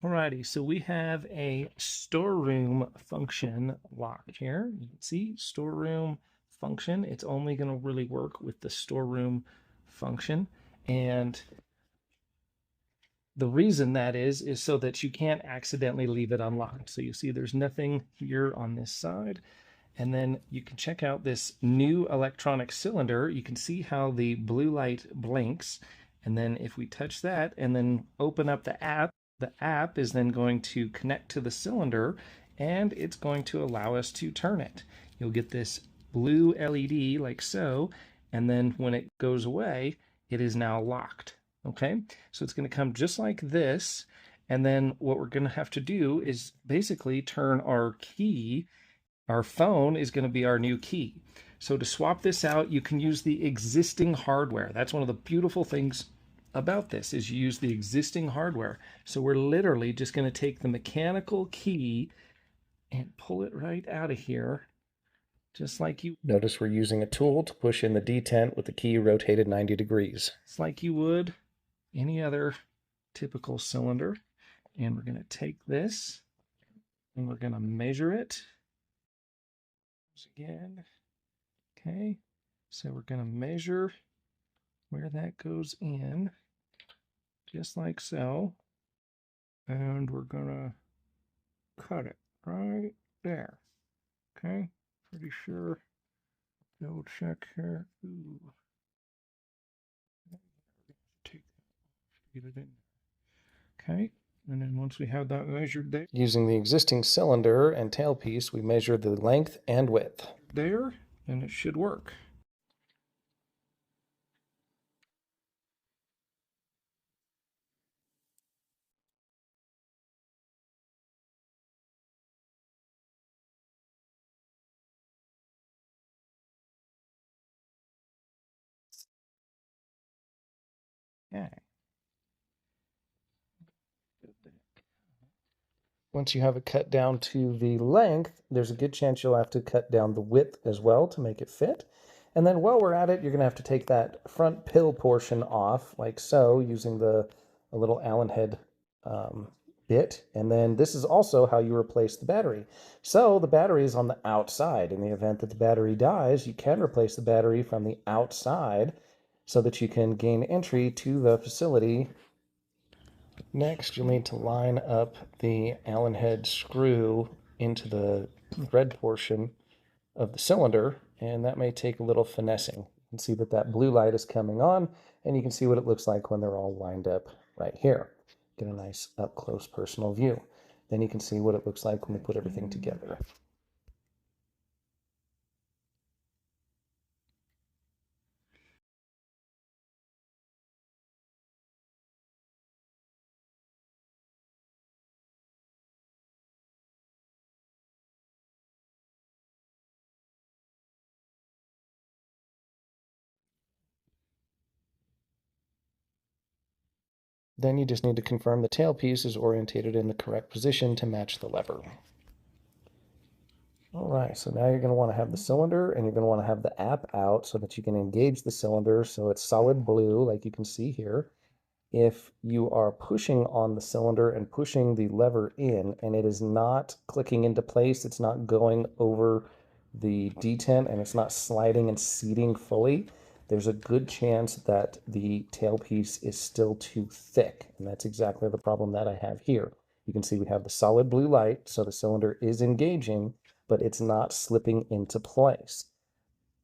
Alrighty, so we have a storeroom function locked here. You can see storeroom function. It's only going to really work with the storeroom function. And the reason that is so that you can't accidentally leave it unlocked. So you see there's nothing here on this side. And then you can check out this new electronic cylinder. You can see how the blue light blinks. And then if we touch that and then open up the app is then going to connect to the cylinder and it's going to allow us to turn it. You'll get this blue LED like so, and then when it goes away, it is now locked. Okay, so it's going to come just like this. And then what we're going to have to do is basically turn our key. Our phone is going to be our new key. So to swap this out, you can use the existing hardware. That's one of the beautiful things about this is you use the existing hardware. So we're literally just going to take the mechanical key and pull it right out of here, just like you notice we're using a tool to push in the detent with the key rotated 90 degrees. It's like you would any other typical cylinder. And we're going to take this and we're going to measure it again. Okay, so we're going to measure where that goes in, just like so. And we're going to cut it right there. Okay, pretty sure. Double check here. Ooh. Take that, get it in. Okay, and then once we have that measured there, using the existing cylinder and tailpiece, we measure the length and width. There, and it should work. Okay. Once you have it cut down to the length, there's a good chance you'll have to cut down the width as well to make it fit. And then while we're at it, you're going to have to take that front pill portion off, like so, using a little Allen head bit. And then this is also how you replace the battery. So the battery is on the outside. In the event that the battery dies, you can replace the battery from the outside so that you can gain entry to the facility. Next, you'll need to line up the Allen head screw into the thread portion of the cylinder, and that may take a little finessing. You can see that that blue light is coming on, and you can see what it looks like when they're all lined up right here. Get a nice up-close personal view. Then you can see what it looks like when we put everything together. Then you just need to confirm the tailpiece is orientated in the correct position to match the lever. All right, so now you're going to want to have the cylinder and you're going to want to have the app out so that you can engage the cylinder so it's solid blue like you can see here. If you are pushing on the cylinder and pushing the lever in and it is not clicking into place, it's not going over the detent and it's not sliding and seating fully, there's a good chance that the tailpiece is still too thick. And that's exactly the problem that I have here. You can see we have the solid blue light, so the cylinder is engaging, but it's not slipping into place.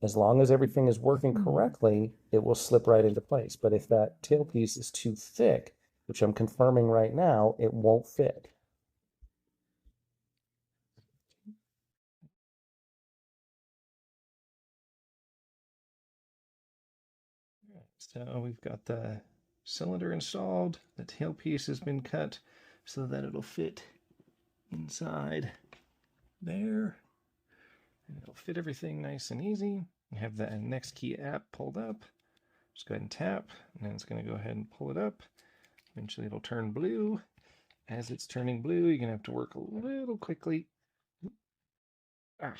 As long as everything is working correctly, it will slip right into place. But if that tailpiece is too thick, which I'm confirming right now, it won't fit. So we've got the cylinder installed, the tailpiece has been cut so that it'll fit inside there. And it'll fit everything nice and easy. We have the NexKey app pulled up. Just go ahead and tap, and then it's going to go ahead and pull it up. Eventually it'll turn blue. As it's turning blue, you're going to have to work a little quickly. Ah.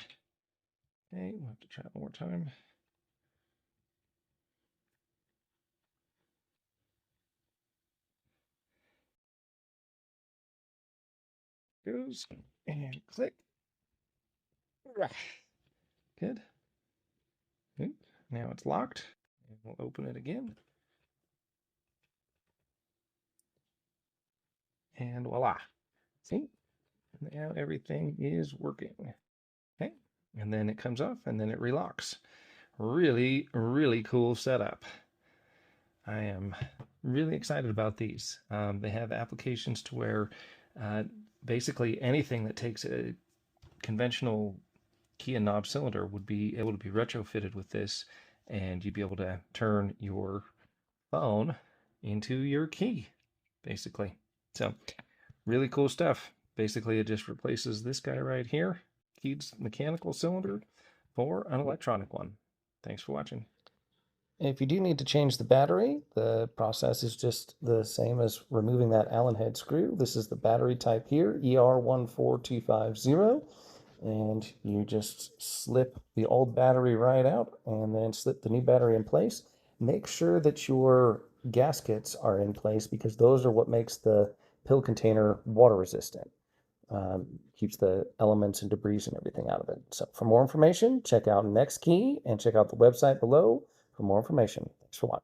Okay, we'll have to try it one more time. goes. And click. Good. Now it's locked. And we'll open it again. And voila. See? Now everything is working. Okay. And then it comes off and then it relocks. Really, really cool setup. I am really excited about these. They have applications to where basically anything that takes a conventional key and knob cylinder would be able to be retrofitted with this, and you'd be able to turn your phone into your key, basically. So really cool stuff. Basically, it just replaces this guy right here, keyed mechanical cylinder, for an electronic one. Thanks for watching. If you do need to change the battery, the process is just the same as removing that Allen head screw. This is the battery type here, ER14250. And you just slip the old battery right out and then slip the new battery in place. Make sure that your gaskets are in place because those are what makes the pill container water resistant. Keeps the elements and debris and everything out of it. So for more information, check out NexKey and check out the website below for more information. Thanks for watching.